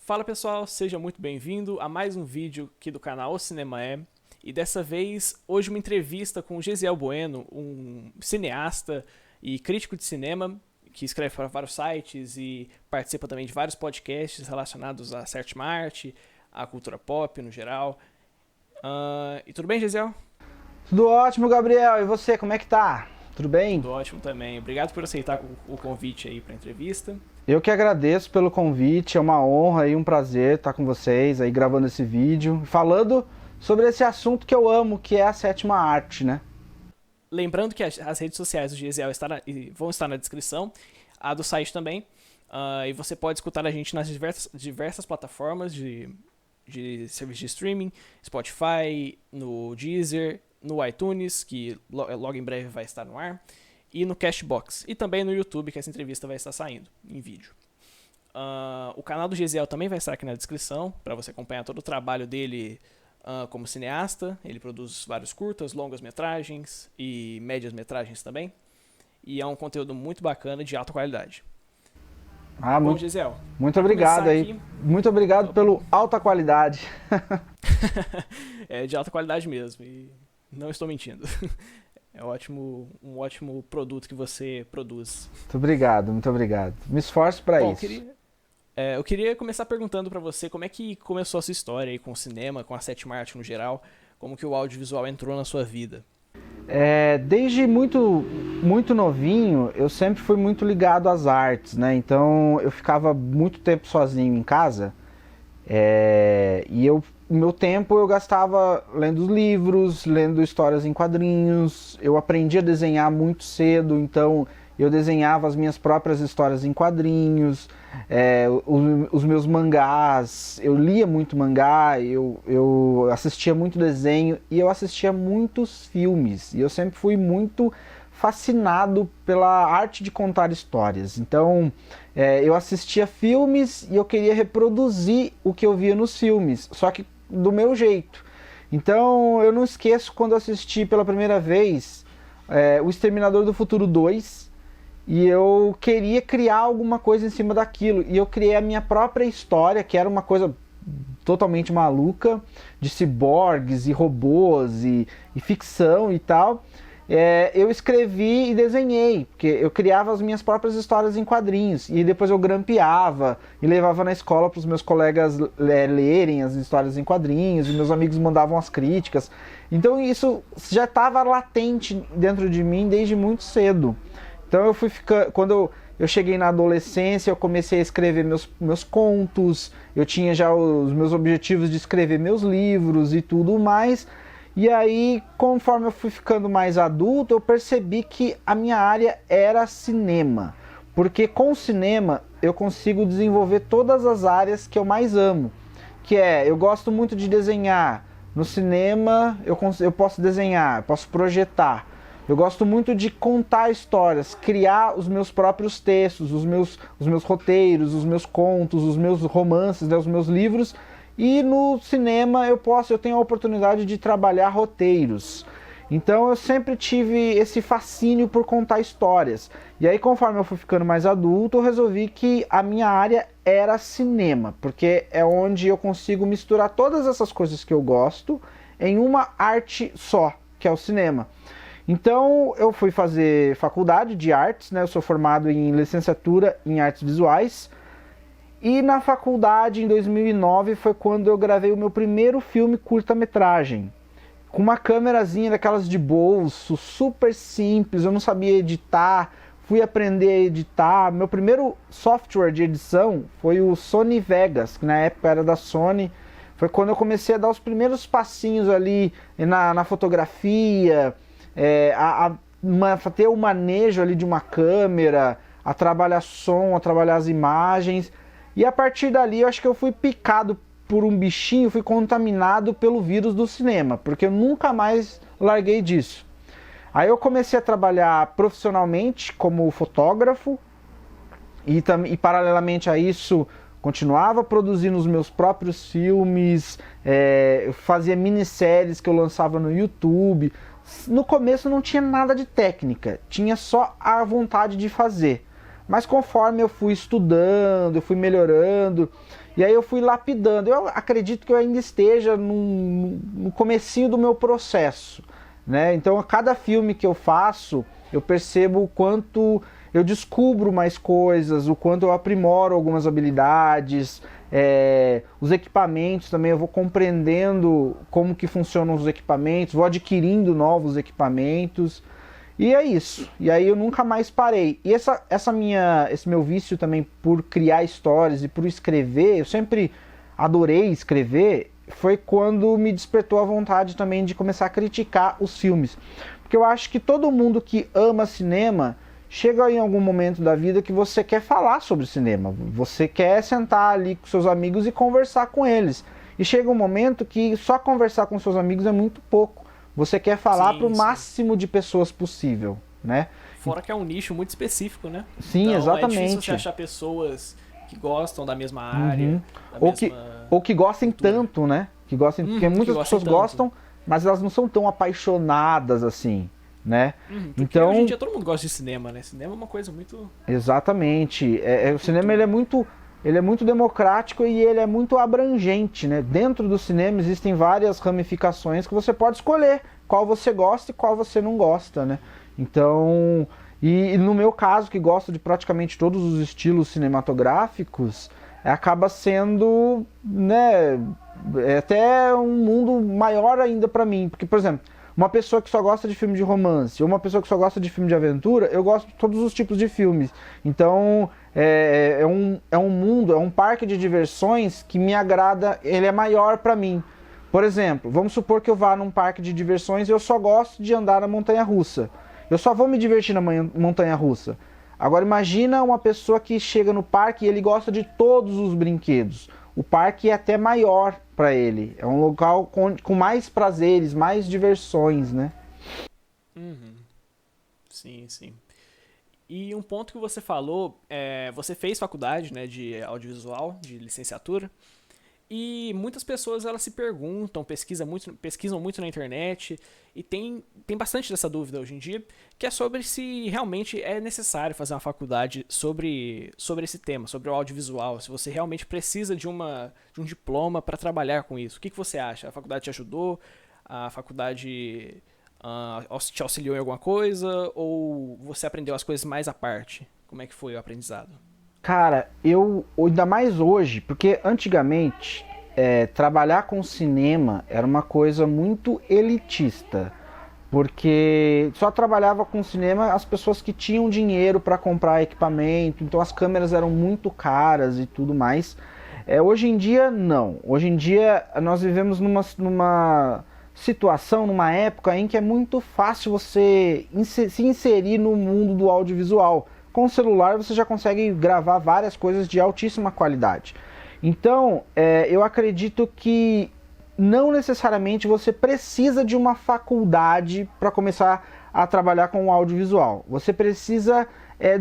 Fala pessoal, seja muito bem-vindo a mais um vídeo aqui do canal O Cinema É. E dessa vez, hoje uma entrevista com o Gesiel Bueno, um cineasta e crítico de cinema, que escreve para vários sites e participa também de vários podcasts relacionados à sétima arte, à cultura pop no geral. E tudo bem, Gesiel? Tudo ótimo, Gabriel. E você, como é que tá? Tudo bem? Tudo ótimo também. Obrigado por aceitar o convite aí para a entrevista. Eu que agradeço pelo convite, é uma honra e um prazer estar com vocês aí gravando esse vídeo, falando sobre esse assunto que eu amo, que é a sétima arte, né? Lembrando que as redes sociais do Gesiel vão estar na descrição, a do site também, e você pode escutar a gente nas diversas plataformas de serviço de streaming, Spotify, no Deezer, no iTunes, que logo em breve vai estar no ar, e no Cashbox, e também no YouTube, que essa entrevista vai estar saindo em vídeo. O canal do Gesiel também vai estar aqui na descrição, para você acompanhar todo o trabalho dele como cineasta. Ele produz vários curtas, longas metragens e médias metragens também, e é um conteúdo muito bacana, de alta qualidade. Bom, Gesiel, muito obrigado aí. Aqui... Muito obrigado pelo alta qualidade. É de alta qualidade mesmo, e não estou mentindo. É um ótimo produto que você produz. Muito obrigado, muito obrigado. Me esforço para isso. Eu queria começar perguntando para você como é que começou a sua história aí com o cinema, com a sétima arte no geral, como que o audiovisual entrou na sua vida. Desde muito novinho, eu sempre fui muito ligado às artes, né? Então eu ficava muito tempo sozinho em casa, meu tempo eu gastava lendo livros, lendo histórias em quadrinhos. Eu aprendi a desenhar muito cedo, então eu desenhava as minhas próprias histórias em quadrinhos, os meus mangás. Eu lia muito mangá, eu assistia muito desenho e eu assistia muitos filmes. E eu sempre fui muito fascinado pela arte de contar histórias. Então eu assistia filmes e eu queria reproduzir o que eu via nos filmes, só que do meu jeito. Então eu não esqueço quando assisti pela primeira vez O Exterminador do Futuro 2, e eu queria criar alguma coisa em cima daquilo, e eu criei a minha própria história, que era uma coisa totalmente maluca, de ciborgues e robôs e ficção e tal. Eu escrevi e desenhei, porque eu criava as minhas próprias histórias em quadrinhos, e depois eu grampeava e levava na escola para os meus colegas lerem as histórias em quadrinhos, e meus amigos mandavam as críticas. Então isso já estava latente dentro de mim desde muito cedo. Então quando eu cheguei na adolescência, eu comecei a escrever meus contos, eu tinha já os meus objetivos de escrever meus livros e tudo mais. E aí, conforme eu fui ficando mais adulto, eu percebi que a minha área era cinema. Porque com o cinema eu consigo desenvolver todas as áreas que eu mais amo. Eu gosto muito de desenhar. No cinema eu posso desenhar, posso projetar. Eu gosto muito de contar histórias, criar os meus próprios textos, os meus roteiros, os meus contos, os meus romances, né, os meus livros. E no cinema eu tenho a oportunidade de trabalhar roteiros. Então eu sempre tive esse fascínio por contar histórias. E aí, conforme eu fui ficando mais adulto, eu resolvi que a minha área era cinema, porque é onde eu consigo misturar todas essas coisas que eu gosto em uma arte só, que é o cinema. Então eu fui fazer faculdade de artes, né? Eu sou formado em licenciatura em artes visuais. E na faculdade, em 2009, foi quando eu gravei o meu primeiro filme curta-metragem. Com uma câmerazinha daquelas de bolso, super simples, eu não sabia editar, fui aprender a editar. Meu primeiro software de edição foi o Sony Vegas, que na época era da Sony. Foi quando eu comecei a dar os primeiros passinhos ali na fotografia, ter o manejo ali de uma câmera, a trabalhar som, a trabalhar as imagens. E a partir dali eu acho que eu fui picado por um bichinho, fui contaminado pelo vírus do cinema, porque eu nunca mais larguei disso. Aí eu comecei a trabalhar profissionalmente como fotógrafo e paralelamente a isso continuava produzindo os meus próprios filmes, eu fazia minisséries que eu lançava no YouTube. No começo não tinha nada de técnica, tinha só a vontade de fazer. Mas conforme eu fui estudando, eu fui melhorando, E aí eu fui lapidando. Eu acredito que eu ainda esteja no comecinho do meu processo, né? Então, a cada filme que eu faço, eu percebo o quanto eu descubro mais coisas, o quanto eu aprimoro algumas habilidades, os equipamentos também, eu vou compreendendo como que funcionam os equipamentos, vou adquirindo novos equipamentos, e é isso. E aí eu nunca mais parei. E esse meu vício também por criar histórias e por escrever, eu sempre adorei escrever, foi quando me despertou a vontade também de começar a criticar os filmes. Porque eu acho que todo mundo que ama cinema chega em algum momento da vida que você quer falar sobre cinema. Você quer sentar ali com seus amigos e conversar com eles. E chega um momento que só conversar com seus amigos é muito pouco. Você quer falar para o máximo de pessoas possível, né? Fora que é um nicho muito específico, né? Sim, então, exatamente. É difícil você achar pessoas que gostam da mesma área, ou que gostem tanto, né? Porque muitas pessoas gostam, mas elas não são tão apaixonadas assim, né? Então, hoje em dia todo mundo gosta de cinema, né? Cinema é uma coisa muito... Exatamente. O cinema ele é muito democrático e ele é muito abrangente, né? Dentro do cinema existem várias ramificações que você pode escolher qual você gosta e qual você não gosta, né? Então, e no meu caso, que gosto de praticamente todos os estilos cinematográficos, acaba sendo, né, até um mundo maior ainda pra mim. Porque, por exemplo, uma pessoa que só gosta de filme de romance, ou uma pessoa que só gosta de filme de aventura, eu gosto de todos os tipos de filmes. Então, é um mundo, é um parque de diversões que me agrada, ele é maior pra mim. Por exemplo, vamos supor que eu vá num parque de diversões e eu só gosto de andar na montanha-russa. Eu só vou me divertir na montanha-russa. Agora imagina uma pessoa que chega no parque e ele gosta de todos os brinquedos. O parque é até maior para ele. É um local com mais prazeres, mais diversões, né? Sim, sim. E um ponto que você falou, você fez faculdade, né, de audiovisual, de licenciatura, e muitas pessoas elas se perguntam, pesquisam muito na internet, e tem bastante dessa dúvida hoje em dia, que é sobre se realmente é necessário fazer uma faculdade sobre esse tema, sobre o audiovisual, se você realmente precisa de um diploma para trabalhar com isso. O que você acha? A faculdade te ajudou? A faculdade te auxiliou em alguma coisa? Ou você aprendeu as coisas mais à parte? Como é que foi o aprendizado? Cara, ainda mais hoje, porque antigamente trabalhar com cinema era uma coisa muito elitista, porque só trabalhava com cinema as pessoas que tinham dinheiro para comprar equipamento, então as câmeras eram muito caras e tudo mais. Hoje em dia, não. Hoje em dia nós vivemos numa situação, numa época em que é muito fácil você se inserir no mundo do audiovisual. Com o celular você já consegue gravar várias coisas de altíssima qualidade. Então, eu acredito que não necessariamente você precisa de uma faculdade para começar a trabalhar com o audiovisual. Você precisa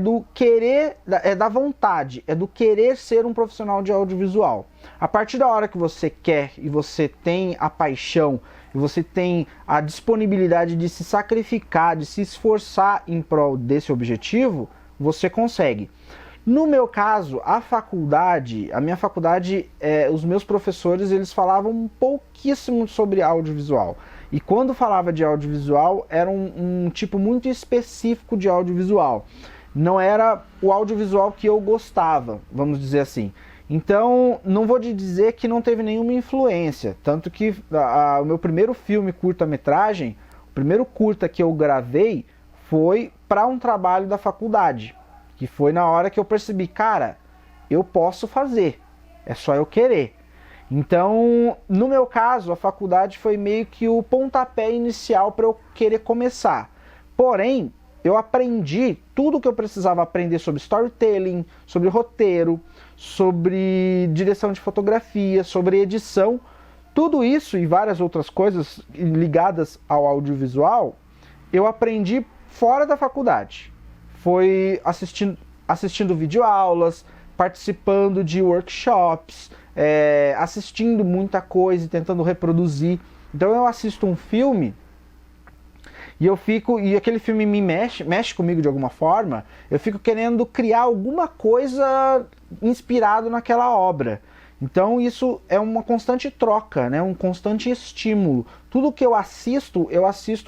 do querer, da vontade, do querer ser um profissional de audiovisual. A partir da hora que você quer e você tem a paixão e você tem a disponibilidade de se sacrificar, de se esforçar em prol desse objetivo, você consegue. No meu caso, a minha faculdade, os meus professores, eles falavam um pouquíssimo sobre audiovisual. E quando falava de audiovisual, era um tipo muito específico de audiovisual. Não era o audiovisual que eu gostava, vamos dizer assim. Então, não vou te dizer que não teve nenhuma influência. Tanto que o meu primeiro filme curta-metragem, o primeiro curta que eu gravei, foi para um trabalho da faculdade, que foi na hora que eu percebi, cara, eu posso fazer, é só eu querer. Então, no meu caso, a faculdade foi meio que o pontapé inicial para eu querer começar. Porém, eu aprendi tudo o que eu precisava aprender sobre storytelling, sobre roteiro, sobre direção de fotografia, sobre edição. Tudo isso e várias outras coisas ligadas ao audiovisual, eu aprendi fora da faculdade. Foi assistindo videoaulas, participando de workshops, assistindo muita coisa e tentando reproduzir. Então eu assisto um filme e aquele filme me mexe comigo de alguma forma, eu fico querendo criar alguma coisa inspirado naquela obra. Então isso é uma constante troca, né? Um constante estímulo. Tudo que eu assisto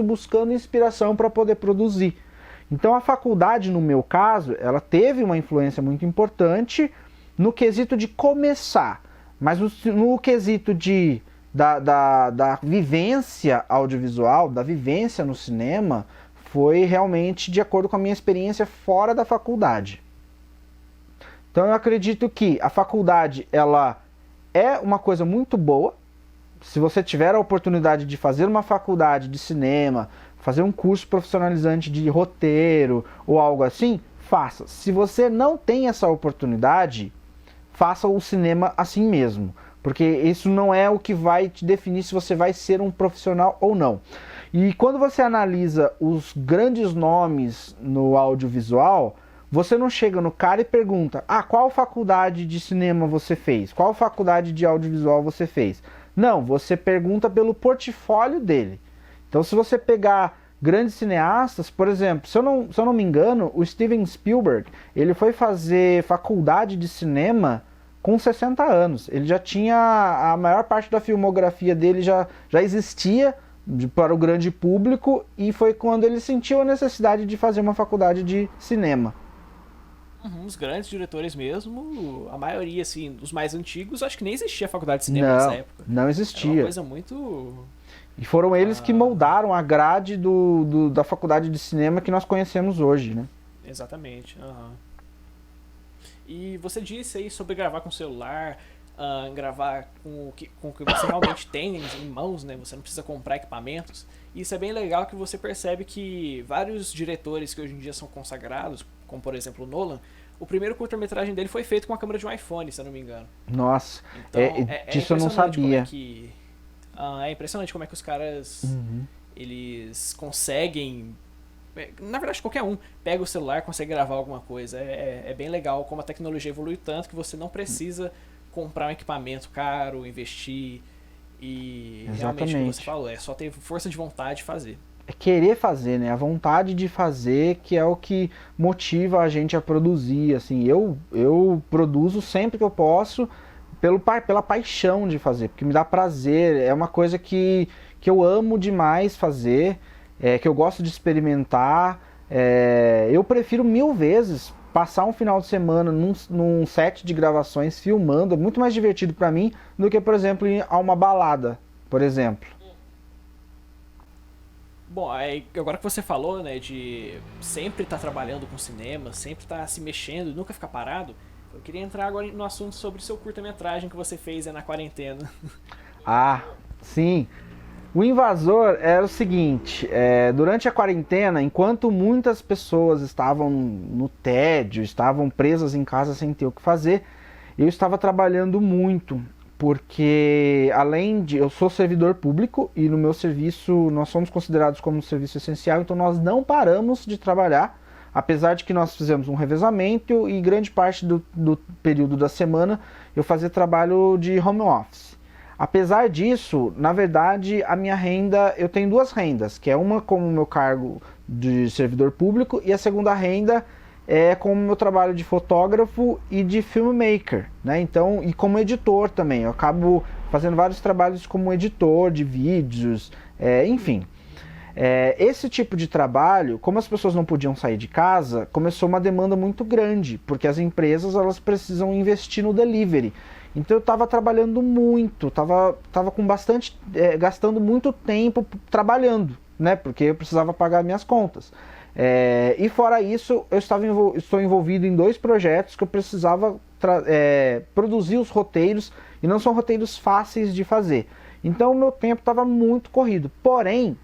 buscando inspiração para poder produzir. Então a faculdade, no meu caso, ela teve uma influência muito importante no quesito de começar, mas no quesito da vivência audiovisual, da vivência no cinema, foi realmente de acordo com a minha experiência fora da faculdade. Então eu acredito que a faculdade, ela é uma coisa muito boa. Se você tiver a oportunidade de fazer uma faculdade de cinema, fazer um curso profissionalizante de roteiro ou algo assim, faça. Se você não tem essa oportunidade, faça o cinema assim mesmo, porque isso não é o que vai te definir se você vai ser um profissional ou não. E quando você analisa os grandes nomes no audiovisual, você não chega no cara e pergunta: qual faculdade de cinema você fez? Qual faculdade de audiovisual você fez? Não, você pergunta pelo portfólio dele. Então, se você pegar grandes cineastas, por exemplo, se eu não me engano, o Steven Spielberg, ele foi fazer faculdade de cinema com 60 anos. Ele já tinha, a maior parte da filmografia dele já existia para o grande público, e foi quando ele sentiu a necessidade de fazer uma faculdade de cinema. Os grandes diretores mesmo, a maioria, assim, dos mais antigos, acho que nem existia faculdade de cinema nessa época. Não existia. Era uma coisa muito... E foram eles que moldaram a grade da faculdade de cinema que nós conhecemos hoje, né? Exatamente. E você disse aí sobre gravar com celular, gravar com o que você realmente tem em mãos, né? Você não precisa comprar equipamentos. Isso é bem legal, que você percebe que vários diretores que hoje em dia são consagrados, como por exemplo o Nolan, o primeiro curta-metragem dele foi feito com a câmera de um iPhone, se eu não me engano. Nossa, então, disso eu não sabia. É impressionante como é que os caras eles conseguem... Na verdade, qualquer um pega o celular, consegue gravar alguma coisa. É bem legal como a tecnologia evolui tanto que você não precisa comprar um equipamento caro, investir. E realmente, como você falou, é só ter força de vontade de fazer. É querer fazer, né? A vontade de fazer, que é o que motiva a gente a produzir. Assim, eu produzo sempre que eu posso, pela paixão de fazer, porque me dá prazer. É uma coisa que eu amo demais fazer, que eu gosto de experimentar. Eu prefiro 1000 vezes passar um final de semana num set de gravações filmando. É muito mais divertido para mim do que, por exemplo, ir a uma balada, por exemplo. Bom, agora que você falou, né, de sempre estar trabalhando com cinema, sempre estar se mexendo, nunca ficar parado, eu queria entrar agora no assunto sobre o seu curta-metragem que você fez na quarentena. Sim. O Invasor era o seguinte: durante a quarentena, enquanto muitas pessoas estavam no tédio, estavam presas em casa sem ter o que fazer, eu estava trabalhando muito, porque eu sou servidor público e no meu serviço nós somos considerados como um serviço essencial, então nós não paramos de trabalhar, apesar de que nós fizemos um revezamento e grande parte do período da semana eu fazia trabalho de home office. Apesar disso, na verdade, a minha renda, eu tenho 2 rendas, que é uma como meu cargo de servidor público e a segunda renda é como meu trabalho de fotógrafo e de filmmaker, né? Então, e como editor também, eu acabo fazendo vários trabalhos como editor de vídeos, enfim. Esse tipo de trabalho, como as pessoas não podiam sair de casa, começou uma demanda muito grande, porque as empresas elas precisam investir no delivery. Então eu estava trabalhando muito, estava com bastante, gastando muito tempo trabalhando, né? Porque eu precisava pagar minhas contas. E fora isso, estou envolvido em 2 projetos que eu precisava produzir os roteiros, e não são roteiros fáceis de fazer. Então o meu tempo estava muito corrido. Porém,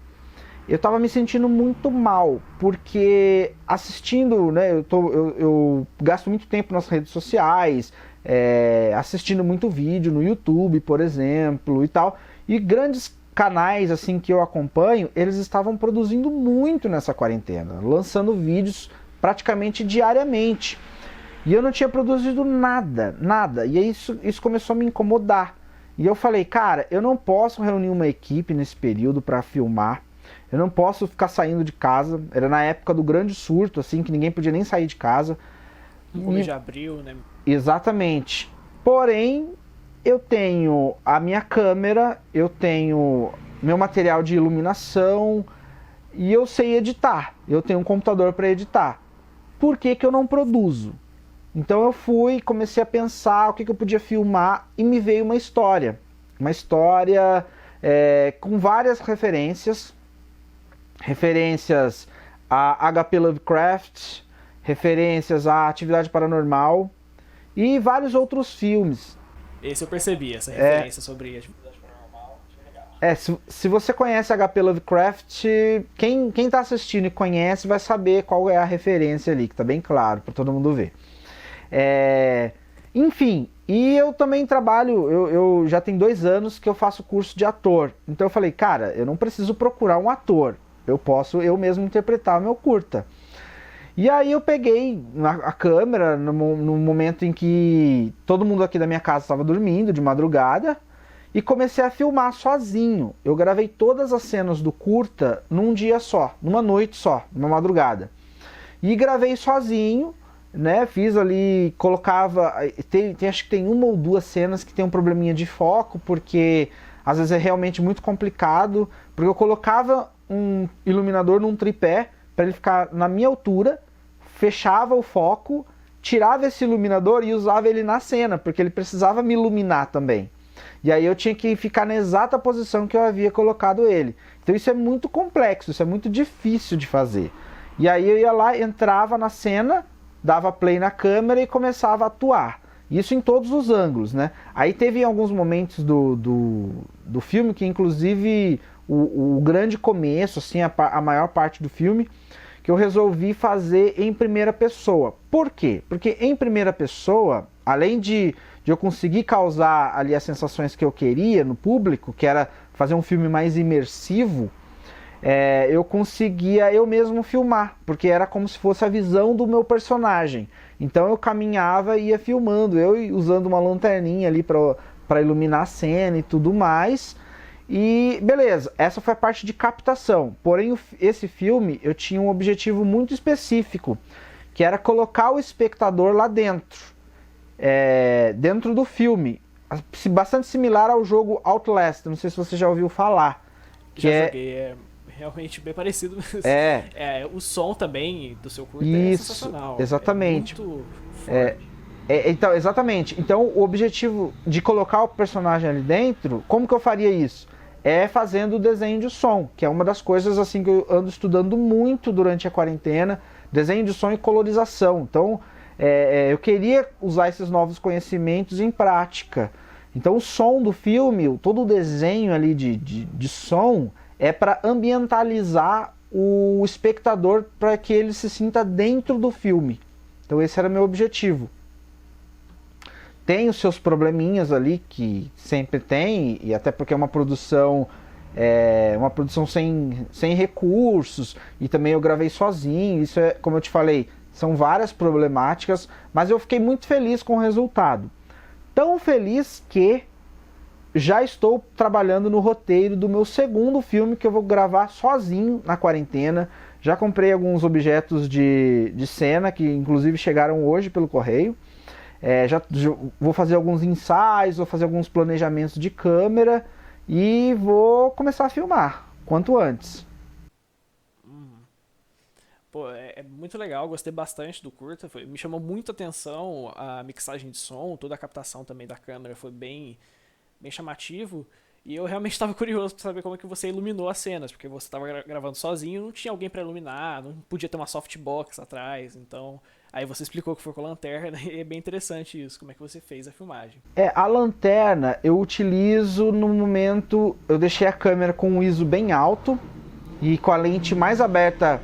eu estava me sentindo muito mal, porque assistindo, né, eu gasto muito tempo nas redes sociais, assistindo muito vídeo no YouTube, por exemplo, e tal. E grandes canais assim que eu acompanho, eles estavam produzindo muito nessa quarentena, lançando vídeos praticamente diariamente. E eu não tinha produzido nada. E aí isso começou a me incomodar. E eu falei, cara, eu não posso reunir uma equipe nesse período para filmar. Eu não posso ficar saindo de casa. Era na época do grande surto, assim, que ninguém podia nem sair de casa. No começo de abril, né? Exatamente. Porém, eu tenho a minha câmera, eu tenho meu material de iluminação e eu sei editar. Eu tenho um computador para editar. Por que que eu não produzo? Então eu fui, comecei a pensar o que eu podia filmar e me veio uma história. Uma história com várias referências. Referências a H.P. Lovecraft, referências à Atividade Paranormal e vários outros filmes. Esse eu percebi, essa referência sobre Atividade Paranormal. Se você conhece H.P. Lovecraft, quem tá assistindo e conhece vai saber qual é a referência ali, que tá bem claro para todo mundo ver. Enfim, e eu também trabalho, eu já tem 2 anos que eu faço curso de ator. Então eu falei, cara, eu não preciso procurar um ator. Eu posso eu mesmo interpretar o meu curta. E aí eu peguei a câmera no momento em que todo mundo aqui da minha casa estava dormindo, de madrugada, e comecei a filmar sozinho. Eu gravei todas as cenas do curta num dia só, numa noite só, numa madrugada. E gravei sozinho, né? Fiz ali, colocava... acho que tem 1 ou 2 cenas que tem um probleminha de foco, porque às vezes é realmente muito complicado, porque eu colocava um iluminador num tripé para ele ficar na minha altura, fechava o foco, tirava esse iluminador e usava ele na cena, porque ele precisava me iluminar também. E aí eu tinha que ficar na exata posição que eu havia colocado ele. Então isso é muito complexo, isso é muito difícil de fazer. E aí eu ia lá, entrava na cena, dava play na câmera e começava a atuar. Isso em todos os ângulos, né? Aí teve alguns momentos do filme que, inclusive, o grande começo, assim, a maior parte do filme, que eu resolvi fazer em primeira pessoa. Por quê? Porque em primeira pessoa, além de eu conseguir causar ali as sensações que eu queria no público, que era fazer um filme mais imersivo, eu conseguia eu mesmo filmar, porque era como se fosse a visão do meu personagem. Então eu caminhava e ia filmando, eu usando uma lanterninha ali para iluminar a cena e tudo mais. E beleza, essa foi a parte de captação. Porém, esse filme eu tinha um objetivo muito específico, que era colocar o espectador lá dentro, dentro do filme. Bastante similar ao jogo Outlast, não sei se você já ouviu falar. Já joguei, realmente bem parecido. O som também do seu curto é sensacional. Exatamente. Muito forte. Então, exatamente. Então, o objetivo de colocar o personagem ali dentro, como que eu faria isso? Fazendo o desenho de som, que é uma das coisas assim que eu ando estudando muito durante a quarentena, desenho de som e colorização. Então, eu queria usar esses novos conhecimentos em prática. Então, o som do filme, todo o desenho ali de som, é para ambientalizar o espectador para que ele se sinta dentro do filme. Então esse era meu objetivo. Tem os seus probleminhas ali, que sempre tem, e até porque é uma produção sem recursos, e também eu gravei sozinho, isso como eu te falei, são várias problemáticas, mas eu fiquei muito feliz com o resultado. Tão feliz que já estou trabalhando no roteiro do meu segundo filme, que eu vou gravar sozinho na quarentena. Já comprei alguns objetos de cena, que inclusive chegaram hoje pelo correio. Já vou fazer alguns ensaios, vou fazer alguns planejamentos de câmera e vou começar a filmar quanto antes. Pô, é muito legal, gostei bastante do curta, me chamou muito a atenção a mixagem de som, toda a captação também da câmera foi bem chamativo, e eu realmente estava curioso para saber como é que você iluminou as cenas, porque você estava gravando sozinho, não tinha alguém para iluminar, não podia ter uma softbox atrás, então aí você explicou que foi com a lanterna, e é bem interessante isso, como é que você fez a filmagem. A lanterna eu utilizo no momento, eu deixei a câmera com um ISO bem alto e com a lente mais aberta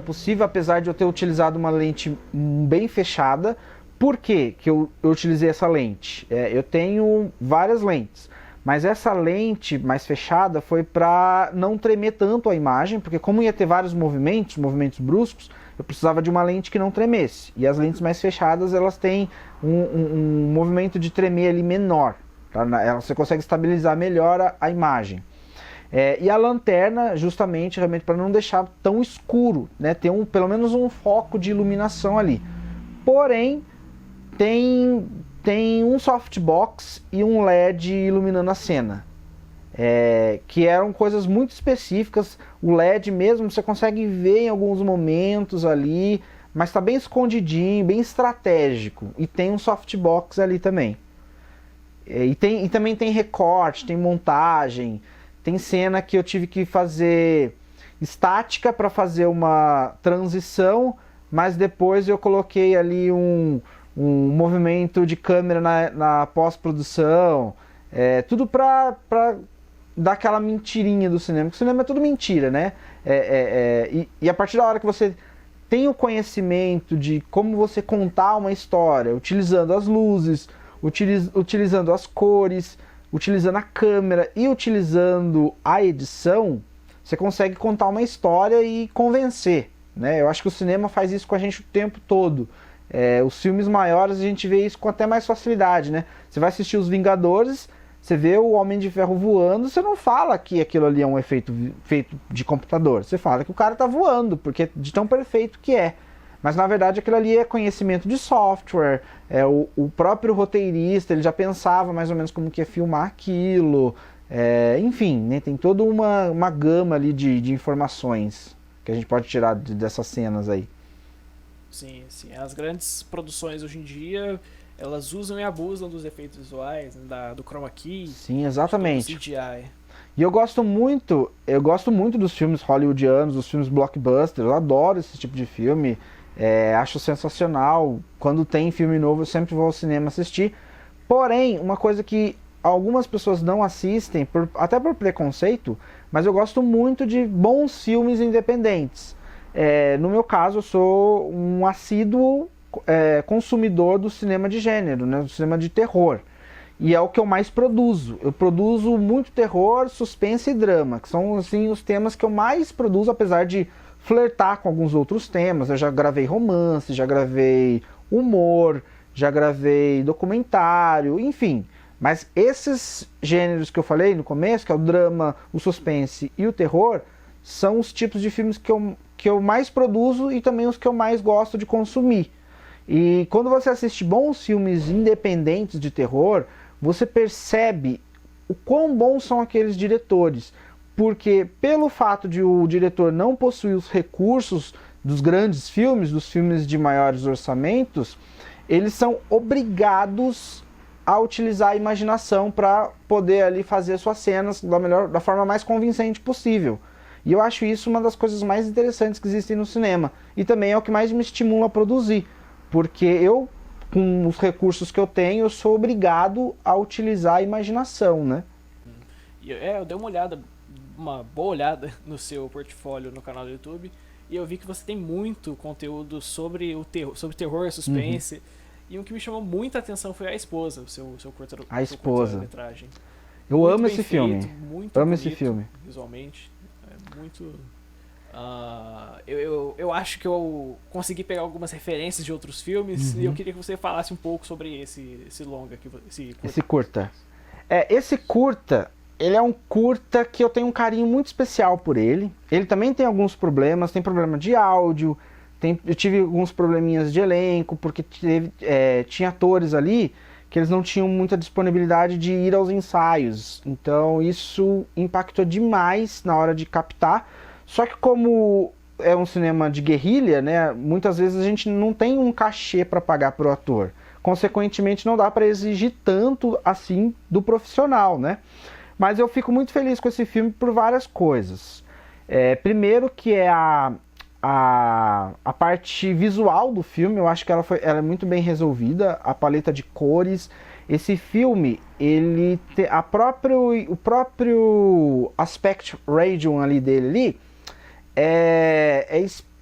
possível, apesar de eu ter utilizado uma lente bem fechada. Por que eu utilizei essa lente? Eu tenho várias lentes, mas essa lente mais fechada foi para não tremer tanto a imagem, porque como ia ter vários movimentos bruscos, eu precisava de uma lente que não tremesse. E as lentes mais fechadas, elas têm um movimento de tremer ali menor, tá? Você consegue estabilizar melhor a imagem. E a lanterna, justamente, realmente para não deixar tão escuro, né? Ter pelo menos um foco de iluminação ali. Porém, tem tem um softbox e um LED iluminando a cena. Que eram coisas muito específicas. O LED mesmo você consegue ver em alguns momentos ali, mas está bem escondidinho, bem estratégico. E tem um softbox ali também. E também tem recorte, tem montagem, tem cena que eu tive que fazer estática para fazer uma transição, mas depois eu coloquei ali um movimento de câmera na pós-produção. Tudo para dar aquela mentirinha do cinema, porque o cinema é tudo mentira, né? E a partir da hora que você tem o conhecimento de como você contar uma história, utilizando as luzes, utilizando as cores, utilizando a câmera e utilizando a edição, você consegue contar uma história e convencer, né? Eu acho que o cinema faz isso com a gente o tempo todo. Os filmes maiores a gente vê isso com até mais facilidade, né? Você vai assistir Os Vingadores, você vê o Homem de Ferro voando, você não fala que aquilo ali é um efeito feito de computador. Você fala que o cara tá voando, porque de tão perfeito que é. Mas na verdade aquilo ali é conhecimento de software, o próprio roteirista, ele já pensava mais ou menos como que ia filmar aquilo. Enfim, né, tem toda uma gama ali de informações que a gente pode tirar dessas cenas aí. Sim, sim. As grandes produções hoje em dia, elas usam e abusam dos efeitos visuais, né, do chroma key. Sim, exatamente. Do CGI. E eu gosto muito dos filmes hollywoodianos, dos filmes blockbusters. Eu adoro esse tipo de filme. Acho sensacional. Quando tem filme novo, eu sempre vou ao cinema assistir. Porém, uma coisa que algumas pessoas não assistem, até por preconceito, mas eu gosto muito de bons filmes independentes. No meu caso, eu sou um assíduo consumidor do cinema de gênero, né, do cinema de terror. E é o que eu mais produzo. Eu produzo muito terror, suspense e drama, que são assim, os temas que eu mais produzo, apesar de flertar com alguns outros temas. Eu já gravei romance, já gravei humor, já gravei documentário, enfim. Mas esses gêneros que eu falei no começo, que é o drama, o suspense e o terror, são os tipos de filmes que eu mais produzo e também os que eu mais gosto de consumir. E quando você assiste bons filmes independentes de terror, você percebe o quão bons são aqueles diretores. Porque pelo fato de o diretor não possuir os recursos dos grandes filmes, dos filmes de maiores orçamentos, eles são obrigados a utilizar a imaginação para poder ali fazer suas cenas da forma mais convincente possível. E eu acho isso uma das coisas mais interessantes que existem no cinema. E também é o que mais me estimula a produzir. Porque eu, com os recursos que eu tenho, eu sou obrigado a utilizar a imaginação, né? Eu dei uma boa olhada no seu portfólio no canal do YouTube, e eu vi que você tem muito conteúdo sobre terror, suspense. E o que me chamou muita atenção foi A Esposa, o seu A Esposa. curta-metragem. Eu Muito amo bem esse feito, filme. muito Amo bonito esse filme. visualmente. Muito. Eu acho que eu consegui pegar algumas referências de outros filmes, e eu queria que você falasse um pouco sobre esse longa, esse curta. Esse curta, ele é um curta que eu tenho um carinho muito especial por ele. Ele também tem alguns problemas, tem problema de áudio, eu tive alguns probleminhas de elenco, porque tinha atores ali que eles não tinham muita disponibilidade de ir aos ensaios. Então isso impactou demais na hora de captar. Só que como é um cinema de guerrilha, né, muitas vezes a gente não tem um cachê para pagar pro ator. Consequentemente, não dá para exigir tanto assim do profissional, né? Mas eu fico muito feliz com esse filme por várias coisas. Primeiro que é a parte visual do filme, eu acho que ela é muito bem resolvida, a paleta de cores. Esse filme, o próprio aspect ratio ali dele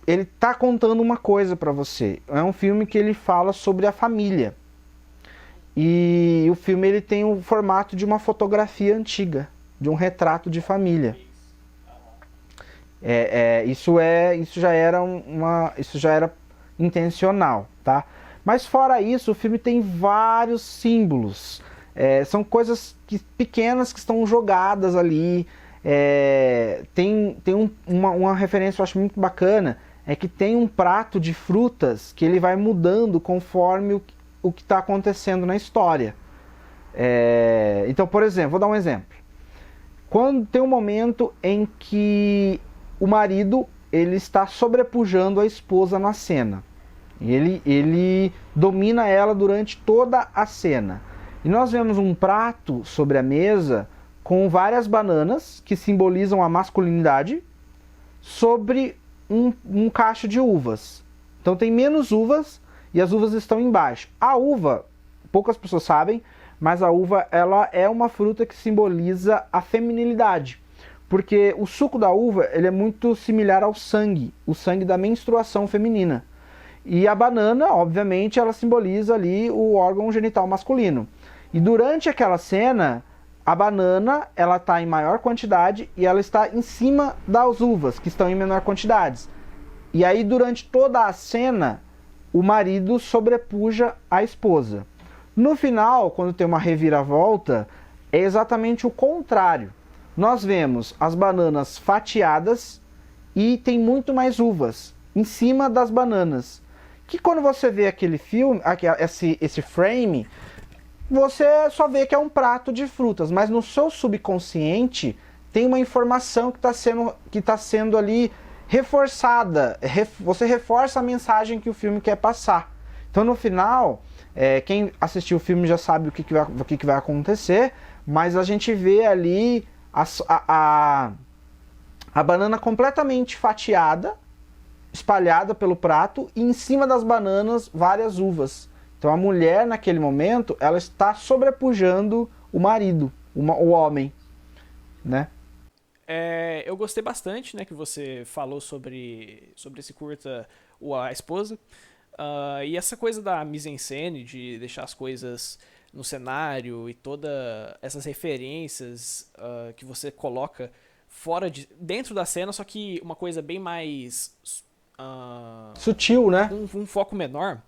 ele tá contando uma coisa para você. É um filme que ele fala sobre a família. E o filme ele tem o formato de uma fotografia antiga, de um retrato de família. Isso já era intencional, tá? Mas fora isso, o filme tem vários símbolos. São coisas pequenas que estão jogadas ali. Tem uma referência que eu acho muito bacana, é que tem um prato de frutas que ele vai mudando conforme o que está acontecendo na história. Então, por exemplo, vou dar um exemplo. Quando tem um momento em que o marido ele está sobrepujando a esposa na cena. Ele domina ela durante toda a cena. E nós vemos um prato sobre a mesa com várias bananas que simbolizam a masculinidade sobre um cacho de uvas. Então tem menos uvas e as uvas estão embaixo. A uva, poucas pessoas sabem, mas a uva ela é uma fruta que simboliza a feminilidade. Porque o suco da uva ele é muito similar ao sangue, o sangue da menstruação feminina. E a banana, obviamente, ela simboliza ali o órgão genital masculino. E durante aquela cena, a banana ela está em maior quantidade e ela está em cima das uvas, que estão em menor quantidade. E aí, durante toda a cena, o marido sobrepuja a esposa. No final, quando tem uma reviravolta, é exatamente o contrário. Nós vemos as bananas fatiadas e tem muito mais uvas em cima das bananas. Que quando você vê aquele filme, esse frame, você só vê que é um prato de frutas, mas no seu subconsciente tem uma informação que está sendo ali reforçada. Você reforça a mensagem que o filme quer passar. Então no final, quem assistiu o filme já sabe o que vai acontecer, mas a gente vê ali a banana completamente fatiada, espalhada pelo prato, e em cima das bananas várias uvas. Então a mulher naquele momento ela está sobrepujando o marido, o homem, né? Eu gostei bastante, né, que você falou sobre esse curta, A Esposa. E essa coisa da mise-en-scène, de deixar as coisas no cenário e todas essas referências que você coloca dentro da cena, só que uma coisa bem mais sutil, né? Um foco menor.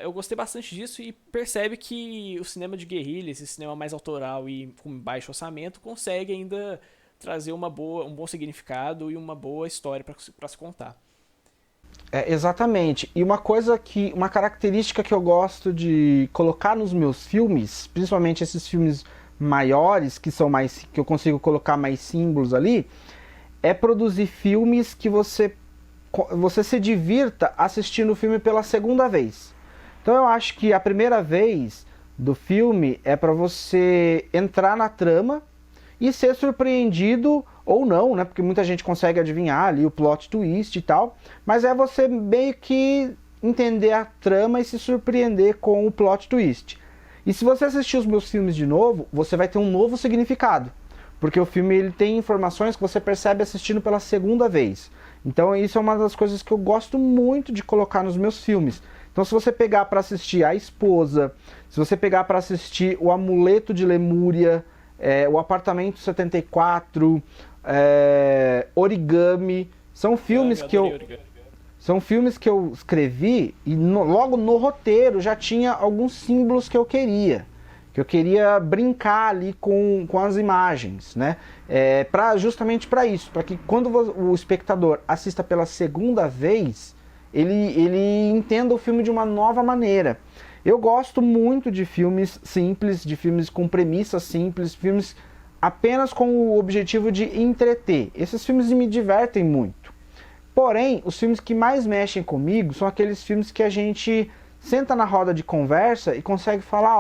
Eu gostei bastante disso e percebe que o cinema de guerrilha, esse cinema mais autoral e com baixo orçamento, consegue ainda trazer um bom significado e uma boa história para se contar. Exatamente. E uma característica que eu gosto de colocar nos meus filmes, principalmente esses filmes maiores, que eu consigo colocar mais símbolos ali, é produzir filmes que você se divirta assistindo o filme pela segunda vez. Então eu acho que a primeira vez do filme é para você entrar na trama e ser surpreendido ou não, né? Porque muita gente consegue adivinhar ali o plot twist e tal, mas é você meio que entender a trama e se surpreender com o plot twist. E se você assistir os meus filmes de novo, você vai ter um novo significado, porque o filme ele tem informações que você percebe assistindo pela segunda vez. Então isso é uma das coisas que eu gosto muito de colocar nos meus filmes. Então se você pegar para assistir A Esposa, se você pegar para assistir O Amuleto de Lemúria, O Apartamento 74, Origami, são filmes que eu escrevi e logo no roteiro já tinha alguns símbolos que eu queria brincar ali com as imagens, né? Justamente para isso, para que quando o espectador assista pela segunda vez, ele entenda o filme de uma nova maneira. Eu gosto muito de filmes simples, de filmes com premissas simples, filmes apenas com o objetivo de entreter. Esses filmes me divertem muito. Porém, os filmes que mais mexem comigo são aqueles filmes que a gente senta na roda de conversa e consegue falar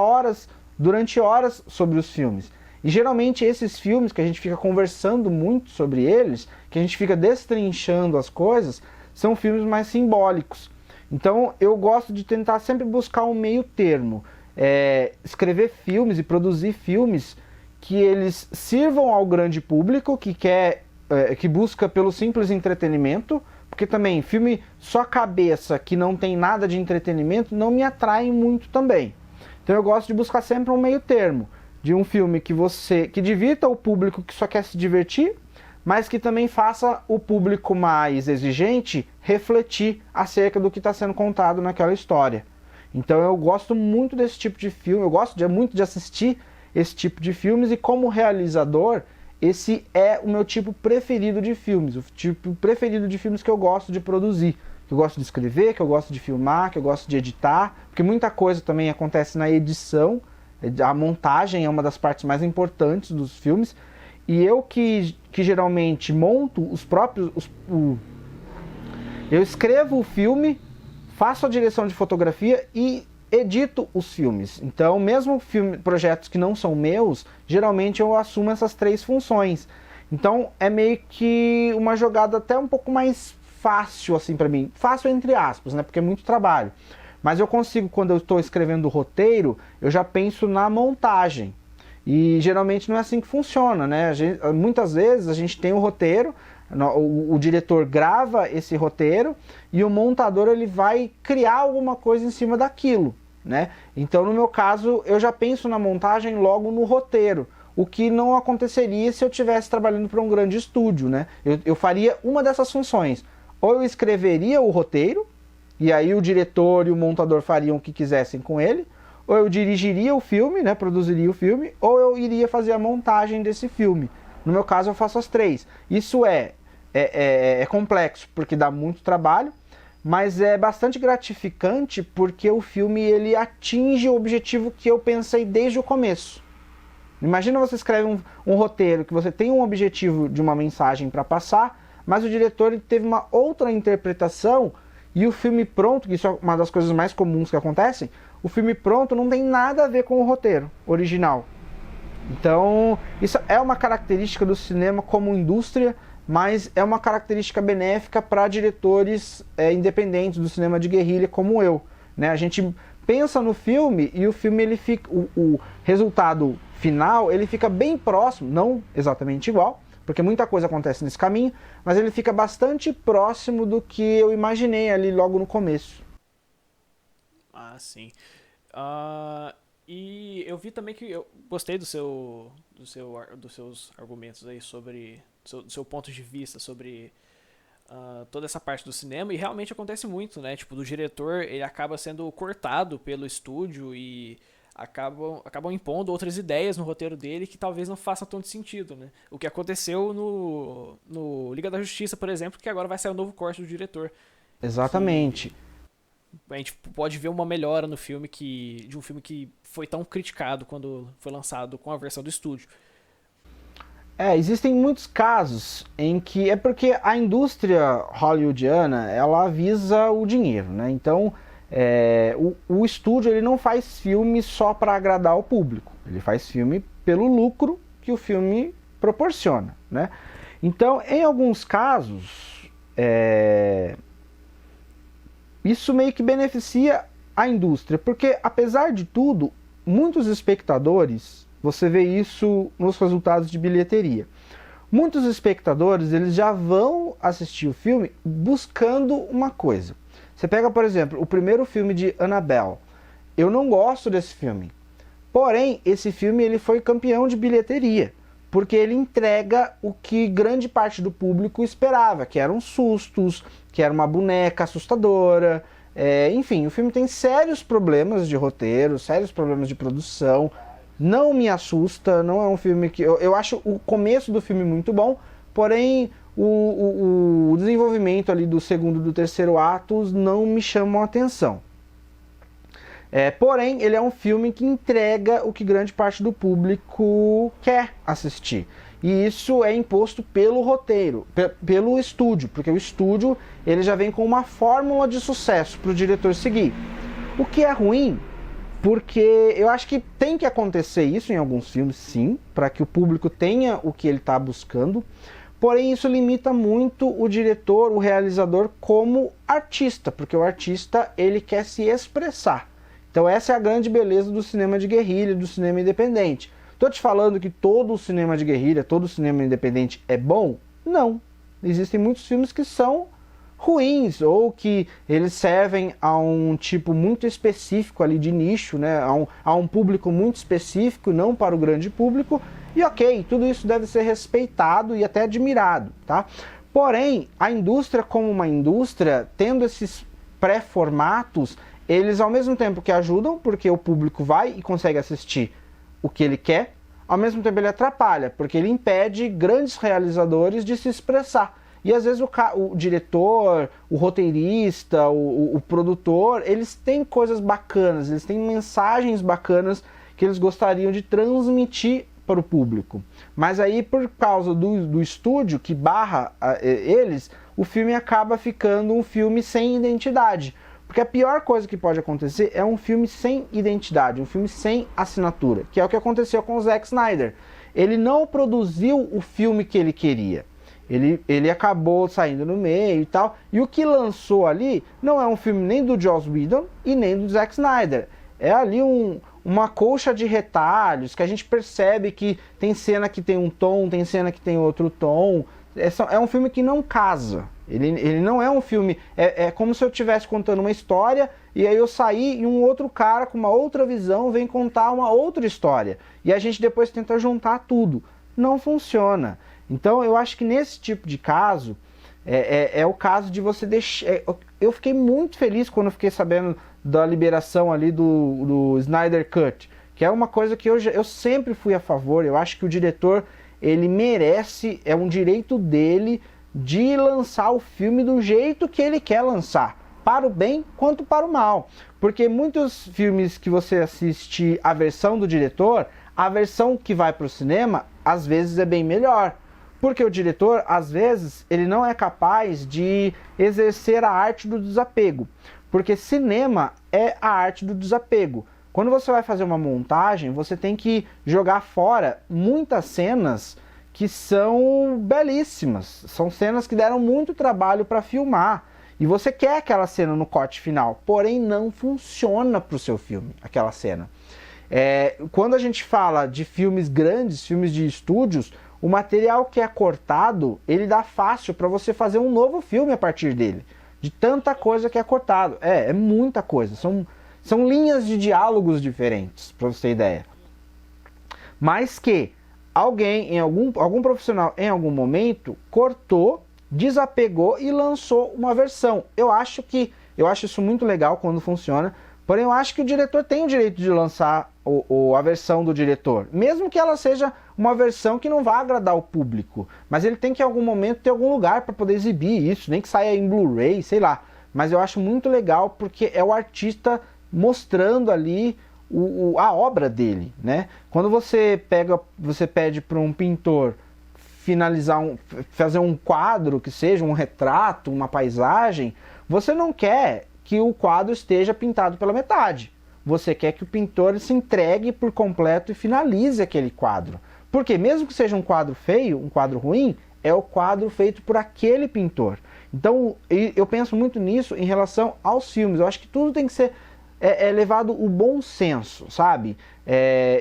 durante horas sobre os filmes. E geralmente esses filmes que a gente fica conversando muito sobre eles, que a gente fica destrinchando as coisas, são filmes mais simbólicos. Então eu gosto de tentar sempre buscar um meio termo. Escrever filmes e produzir filmes que eles sirvam ao grande público, que busca pelo simples entretenimento, porque também filme só cabeça, que não tem nada de entretenimento, não me atrai muito também. Então eu gosto de buscar sempre um meio termo, de um filme que divirta o público que só quer se divertir, mas que também faça o público mais exigente refletir acerca do que está sendo contado naquela história. Então eu gosto muito desse tipo de filme, eu gosto muito de assistir esse tipo de filmes, e como realizador, esse é o meu tipo preferido de filmes, o tipo preferido de filmes que eu gosto de produzir. que eu gosto de escrever, que eu gosto de filmar, que eu gosto de editar, porque muita coisa também acontece na edição, a montagem é uma das partes mais importantes dos filmes, e eu que geralmente monto eu escrevo o filme, faço a direção de fotografia e edito os filmes. Então, mesmo projetos que não são meus, geralmente eu assumo essas 3 funções. Então, é meio que uma jogada até um pouco mais fácil assim para mim. Fácil entre aspas, né? Porque é muito trabalho. Mas eu consigo, quando eu estou escrevendo o roteiro, eu já penso na montagem. E geralmente não é assim que funciona, né? Muitas vezes a gente tem o roteiro, o diretor grava esse roteiro e o montador ele vai criar alguma coisa em cima daquilo, né? Então, no meu caso, eu já penso na montagem logo no roteiro, o que não aconteceria se eu estivesse trabalhando para um grande estúdio, né? Eu faria uma dessas funções. Ou eu escreveria o roteiro, e aí o diretor e o montador fariam o que quisessem com ele, ou eu dirigiria o filme, né, produziria o filme, ou eu iria fazer a montagem desse filme. No meu caso, eu faço as 3. Isso é complexo, porque dá muito trabalho, mas é bastante gratificante porque o filme ele atinge o objetivo que eu pensei desde o começo. Imagina você escreve um roteiro que você tem um objetivo de uma mensagem para passar, mas o diretor ele teve uma outra interpretação e o filme pronto, que isso é uma das coisas mais comuns que acontecem, o filme pronto não tem nada a ver com o roteiro original. Então, isso é uma característica do cinema como indústria, mas é uma característica benéfica para diretores independentes do cinema de guerrilha como eu, né? A gente pensa no filme e o filme ele fica, o resultado final ele fica bem próximo, não exatamente igual, porque muita coisa acontece nesse caminho, mas ele fica bastante próximo do que eu imaginei ali logo no começo. Ah, sim. E eu vi também que eu gostei dos seus argumentos aí sobre do seu ponto de vista sobre toda essa parte do cinema, e realmente acontece muito, né? Tipo, do diretor, ele acaba sendo cortado pelo estúdio e acabam impondo outras ideias no roteiro dele que talvez não façam tanto sentido, né? O que aconteceu no Liga da Justiça, por exemplo, que agora vai sair um novo corte do diretor. Exatamente. A gente pode ver uma melhora no filme de um filme que foi tão criticado quando foi lançado com a versão do estúdio. Existem muitos casos em que é porque a indústria hollywoodiana ela visa o dinheiro, né? Então o estúdio ele não faz filme só para agradar o público, ele faz filme pelo lucro que o filme proporciona, né? Então, em alguns casos, isso meio que beneficia a indústria, porque apesar de tudo, muitos espectadores, você vê isso nos resultados de bilheteria. Muitos espectadores, eles já vão assistir o filme buscando uma coisa. Você pega, por exemplo, o primeiro filme de Annabelle. Eu não gosto desse filme. Porém, esse filme ele foi campeão de bilheteria, porque ele entrega o que grande parte do público esperava, que eram sustos, que era uma boneca assustadora. Enfim, o filme tem sérios problemas de roteiro, sérios problemas de produção. Não me assusta, não é um filme que... Eu acho o começo do filme muito bom, porém o desenvolvimento ali do segundo e do terceiro atos não me chamam a atenção. Porém, ele é um filme que entrega o que grande parte do público quer assistir. E isso é imposto pelo roteiro, pelo estúdio, porque o estúdio ele já vem com uma fórmula de sucesso para o diretor seguir. O que é ruim... Porque eu acho que tem que acontecer isso em alguns filmes, sim, para que o público tenha o que ele está buscando. Porém, isso limita muito o diretor, o realizador, como artista, porque o artista ele quer se expressar. Então essa é a grande beleza do cinema de guerrilha, do cinema independente. Estou te falando que todo o cinema de guerrilha, todo o cinema independente é bom? Não. Existem muitos filmes que são ruins, ou que eles servem a um tipo muito específico ali de nicho, né? a um público muito específico, não para o grande público, e ok, tudo isso deve ser respeitado e até admirado, tá? Porém, a indústria como uma indústria, tendo esses pré-formatos, eles ao mesmo tempo que ajudam, porque o público vai e consegue assistir o que ele quer, ao mesmo tempo ele atrapalha, porque ele impede grandes realizadores de se expressar. E às vezes o diretor, o roteirista, o produtor, eles têm coisas bacanas, eles têm mensagens bacanas que eles gostariam de transmitir para o público. Mas aí, por causa do estúdio que barra eles, o filme acaba ficando um filme sem identidade. Porque a pior coisa que pode acontecer é um filme sem identidade, um filme sem assinatura, que é o que aconteceu com o Zack Snyder. Ele não produziu o filme que ele queria. Ele acabou saindo no meio e tal. E o que lançou ali não é um filme nem do Joss Whedon e nem do Zack Snyder. É ali uma colcha de retalhos que a gente percebe que tem cena que tem um tom, tem cena que tem outro tom. É um filme que não casa. Ele não é um filme... É como se eu estivesse contando uma história e aí eu saí e um outro cara com uma outra visão vem contar uma outra história. E a gente depois tenta juntar tudo. Não funciona. Então eu acho que nesse tipo de caso, é o caso de você deixar... Eu fiquei muito feliz quando eu fiquei sabendo da liberação ali do Snyder Cut, que é uma coisa que eu sempre fui a favor. Eu acho que o diretor, ele merece, é um direito dele de lançar o filme do jeito que ele quer lançar, para o bem quanto para o mal. Porque muitos filmes que você assiste a versão do diretor, a versão que vai para o cinema, às vezes é bem melhor. Porque o diretor, às vezes, ele não é capaz de exercer a arte do desapego. Porque cinema é a arte do desapego. Quando você vai fazer uma montagem, você tem que jogar fora muitas cenas que são belíssimas. São cenas que deram muito trabalho para filmar. E você quer aquela cena no corte final, porém não funciona para o seu filme, aquela cena. Quando a gente fala de filmes grandes, filmes de estúdios, o material que é cortado, ele dá fácil para você fazer um novo filme a partir dele. De tanta coisa que é cortado. É muita coisa. São linhas de diálogos diferentes, para você ter ideia. Mas que alguém, algum profissional, em algum momento, cortou, desapegou e lançou uma versão. Eu acho isso muito legal quando funciona, porém eu acho que o diretor tem o direito de lançar a versão do diretor, mesmo que ela seja uma versão que não vá agradar o público, mas ele tem que em algum momento ter algum lugar para poder exibir isso, nem que saia em Blu-ray, sei lá. Mas eu acho muito legal porque é o artista mostrando ali a obra dele, né? Quando você pede para um pintor fazer um quadro que seja um retrato, uma paisagem, você não quer que o quadro esteja pintado pela metade. Você quer que o pintor se entregue por completo e finalize aquele quadro. Porque mesmo que seja um quadro feio, um quadro ruim, é o quadro feito por aquele pintor. Então eu penso muito nisso em relação aos filmes. Eu acho que tudo tem que ser levado o bom senso, sabe?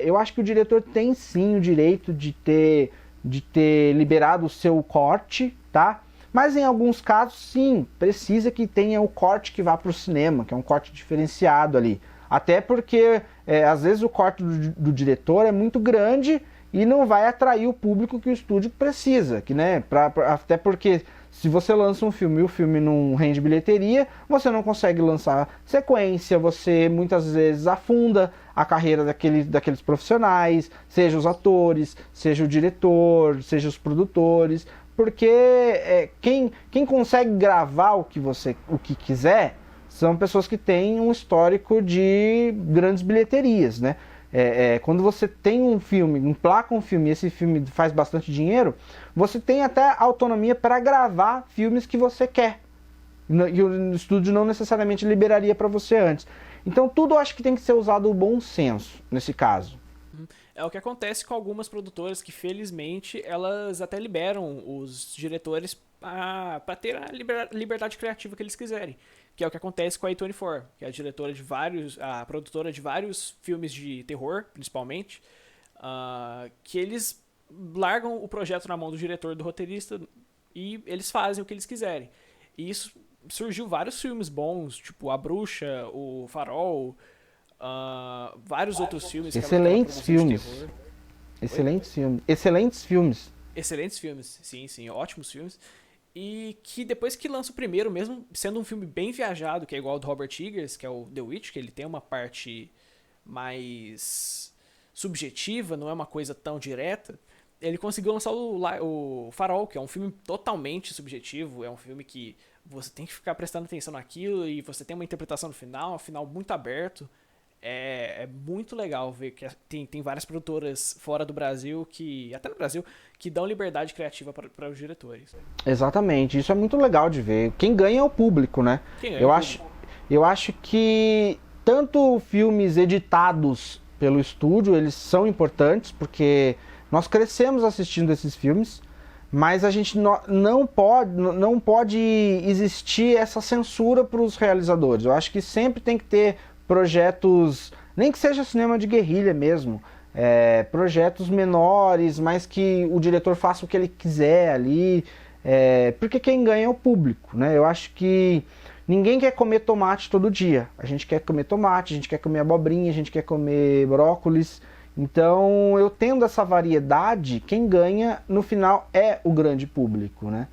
Eu acho que o diretor tem sim o direito de ter liberado o seu corte, tá? Mas em alguns casos, sim, precisa que tenha o corte que vá para o cinema, que é um corte diferenciado ali. Até porque, às vezes, o corte do diretor é muito grande e não vai atrair o público que o estúdio precisa. Até porque, se você lança um filme e o filme não rende bilheteria, você não consegue lançar sequência, você muitas vezes afunda a carreira daqueles profissionais, seja os atores, seja o diretor, seja os produtores, porque quem consegue gravar o que quiser são pessoas que têm um histórico de grandes bilheterias, né? Quando você tem um filme, emplaca um filme e esse filme faz bastante dinheiro, você tem até autonomia para gravar filmes que você quer. E o estúdio não necessariamente liberaria para você antes. Então tudo eu acho que tem que ser usado o bom senso nesse caso. É o que acontece com algumas produtoras que, felizmente, elas até liberam os diretores para ter a liberdade criativa que eles quiserem. Que é o que acontece com a A24, que é a produtora de vários filmes de terror, principalmente, que eles largam o projeto na mão do diretor, do roteirista, e eles fazem o que eles quiserem. E isso surgiu vários filmes bons, tipo A Bruxa, O Farol, vários outros filmes. Excelentes filmes. Excelentes filmes. Excelentes filmes, sim, ótimos filmes. E que depois que lança o primeiro, mesmo sendo um filme bem viajado, que é igual ao do Robert Eggers, que é o The Witch, que ele tem uma parte mais subjetiva, não é uma coisa tão direta, ele conseguiu lançar o Farol, que é um filme totalmente subjetivo, é um filme que você tem que ficar prestando atenção naquilo e você tem uma interpretação no final, um final muito aberto. É muito legal ver que tem várias produtoras fora do Brasil, até no Brasil, que dão liberdade criativa para os diretores. Exatamente, isso é muito legal de ver. Quem ganha é o público, né? Eu acho que tanto filmes editados pelo estúdio, eles são importantes, porque nós crescemos assistindo esses filmes, mas a gente não pode existir essa censura para os realizadores. Eu acho que sempre tem que ter projetos, nem que seja cinema de guerrilha mesmo, projetos menores, mas que o diretor faça o que ele quiser ali, porque quem ganha é o público, né? Eu acho que ninguém quer comer tomate todo dia. A gente quer comer tomate, a gente quer comer abobrinha, a gente quer comer brócolis. Então, eu tendo essa variedade, quem ganha no final é o grande público, né?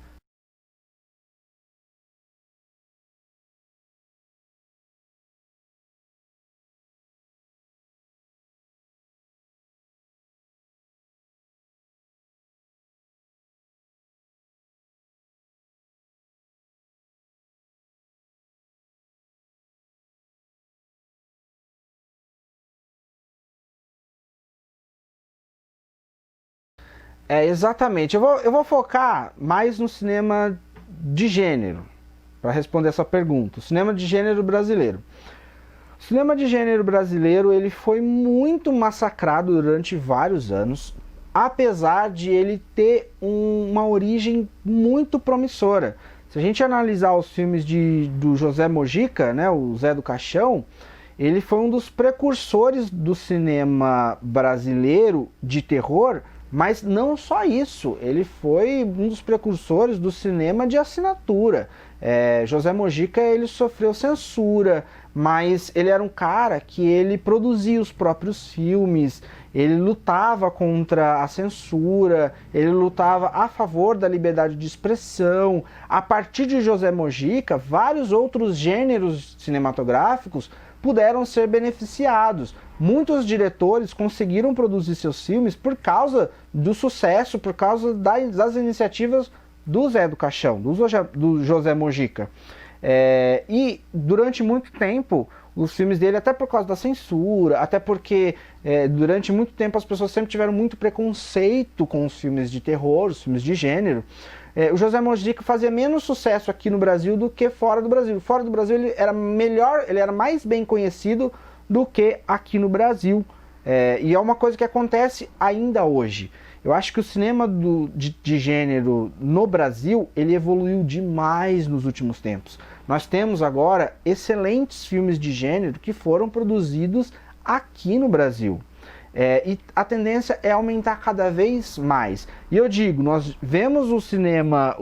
Exatamente. Eu vou focar mais no cinema de gênero, para responder essa pergunta. O cinema de gênero brasileiro. O cinema de gênero brasileiro ele foi muito massacrado durante vários anos, apesar de ele ter uma origem muito promissora. Se a gente analisar os filmes do José Mojica, né, o Zé do Caixão, ele foi um dos precursores do cinema brasileiro de terror, mas não só isso, ele foi um dos precursores do cinema de assinatura. José Mojica ele sofreu censura, mas ele era um cara que ele produzia os próprios filmes, ele lutava contra a censura, ele lutava a favor da liberdade de expressão. A partir de José Mojica, vários outros gêneros cinematográficos puderam ser beneficiados. Muitos diretores conseguiram produzir seus filmes por causa do sucesso, por causa das iniciativas do Zé do Caixão, do José Mojica. E durante muito tempo, os filmes dele, até por causa da censura, até porque durante muito tempo as pessoas sempre tiveram muito preconceito com os filmes de terror, os filmes de gênero, o José Mojica fazia menos sucesso aqui no Brasil do que fora do Brasil. Fora do Brasil ele era melhor, ele era mais bem conhecido do que aqui no Brasil. E é uma coisa que acontece ainda hoje. Eu acho que o cinema de gênero no Brasil, ele evoluiu demais nos últimos tempos. Nós temos agora excelentes filmes de gênero que foram produzidos aqui no Brasil. E a tendência é aumentar cada vez mais. E eu digo, nós vemos o cinema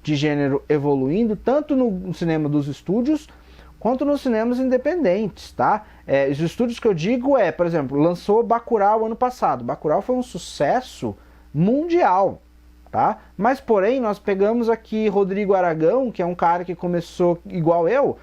de gênero evoluindo, tanto no cinema dos estúdios, quanto nos cinemas independentes, tá? Os estúdios que eu digo por exemplo, lançou Bacurau ano passado. Bacurau foi um sucesso mundial, tá? Mas, porém, nós pegamos aqui Rodrigo Aragão, que é um cara que começou igual eu,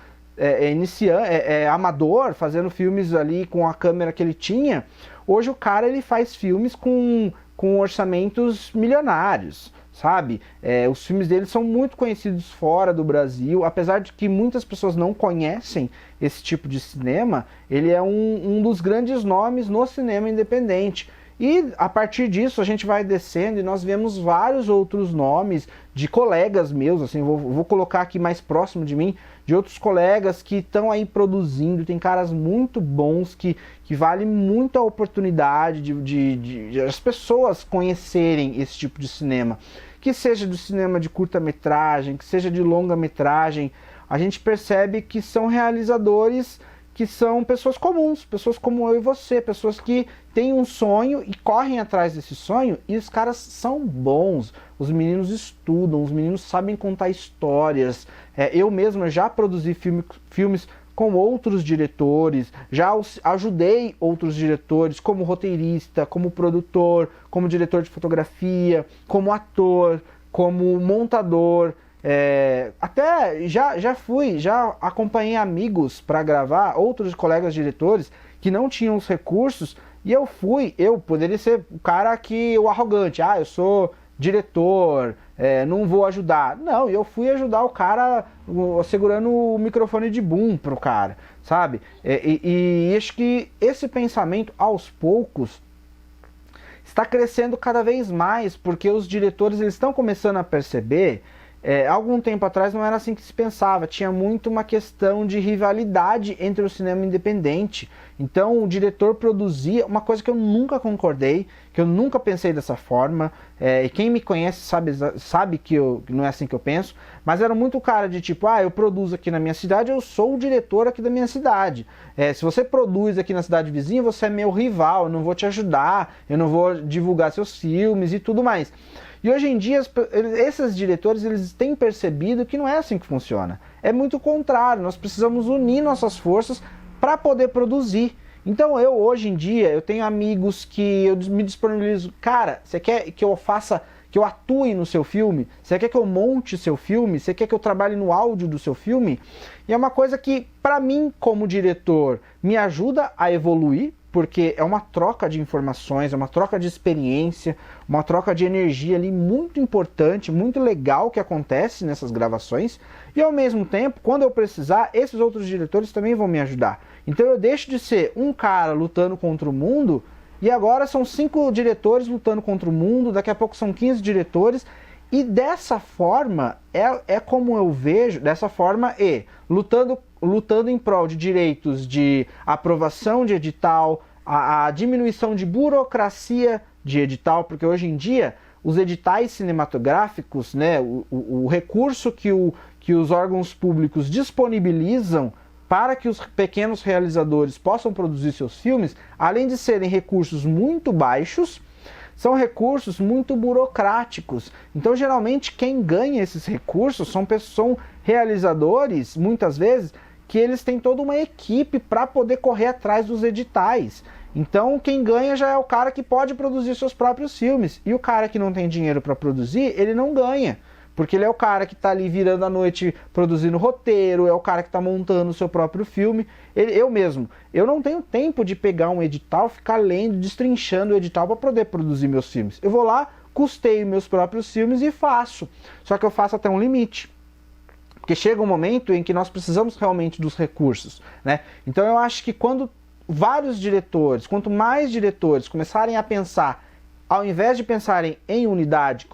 amador, fazendo filmes ali com a câmera que ele tinha. Hoje o cara ele faz filmes com orçamentos milionários, sabe? Os filmes dele são muito conhecidos fora do Brasil, apesar de que muitas pessoas não conhecem esse tipo de cinema. Ele é um dos grandes nomes no cinema independente. E a partir disso a gente vai descendo e nós vemos vários outros nomes de colegas meus, assim, vou colocar aqui mais próximo de mim, de outros colegas que estão aí produzindo. Tem caras muito bons que vale muito a oportunidade de as pessoas conhecerem esse tipo de cinema. Que seja do cinema de curta-metragem, que seja de longa-metragem, a gente percebe que são realizadores que são pessoas comuns, pessoas como eu e você, pessoas que têm um sonho e correm atrás desse sonho, e os caras são bons, os meninos estudam, os meninos sabem contar histórias. Eu mesmo já produzi filmes com outros diretores, já ajudei outros diretores como roteirista, como produtor, como diretor de fotografia, como ator, como montador. Até já acompanhei amigos para gravar, outros colegas diretores que não tinham os recursos, E eu poderia ser o cara o arrogante, eu sou diretor, não vou ajudar. Não, eu fui ajudar o cara segurando o microfone de boom pro cara, sabe? E acho que esse pensamento, aos poucos, está crescendo cada vez mais, porque os diretores eles estão começando a perceber. Algum tempo atrás não era assim que se pensava, tinha muito uma questão de rivalidade entre o cinema independente. Então o diretor produzia uma coisa que eu nunca concordei, que eu nunca pensei dessa forma, e quem me conhece sabe que não é assim que eu penso, mas era muito cara de tipo, eu produzo aqui na minha cidade, eu sou o diretor aqui da minha cidade. Se você produz aqui na cidade vizinha, você é meu rival, eu não vou te ajudar, eu não vou divulgar seus filmes e tudo mais. E hoje em dia, esses diretores eles têm percebido que não é assim que funciona. É muito contrário, nós precisamos unir nossas forças para poder produzir. Então hoje em dia, eu tenho amigos que eu me disponibilizo. Cara, você quer que eu faça, que eu atue no seu filme? Você quer que eu monte seu filme? Você quer que eu trabalhe no áudio do seu filme? E é uma coisa que, para mim, como diretor, me ajuda a evoluir, porque é uma troca de informações, é uma troca de experiência, uma troca de energia ali muito importante, muito legal que acontece nessas gravações. E ao mesmo tempo, quando eu precisar, esses outros diretores também vão me ajudar. Então eu deixo de ser um cara lutando contra o mundo, e agora são 5 diretores lutando contra o mundo, daqui a pouco são 15 diretores, e dessa forma, é como eu vejo, dessa forma lutando em prol de direitos de aprovação de edital, a diminuição de burocracia de edital, porque hoje em dia os editais cinematográficos, né, o recurso que os órgãos públicos disponibilizam para que os pequenos realizadores possam produzir seus filmes, além de serem recursos muito baixos, são recursos muito burocráticos. Então, geralmente, quem ganha esses recursos são realizadores, muitas vezes, que eles têm toda uma equipe para poder correr atrás dos editais. Então, quem ganha já é o cara que pode produzir seus próprios filmes. E o cara que não tem dinheiro para produzir, ele não ganha. Porque ele é o cara que está ali virando a noite produzindo roteiro, é o cara que está montando o seu próprio filme. Eu não tenho tempo de pegar um edital, ficar lendo, destrinchando o edital para poder produzir meus filmes. Eu vou lá, custeio meus próprios filmes e faço. Só que eu faço até um limite. Porque chega um momento em que nós precisamos realmente dos recursos, né? Então eu acho que quando quanto mais diretores começarem a pensar, ao invés de pensarem em unidade,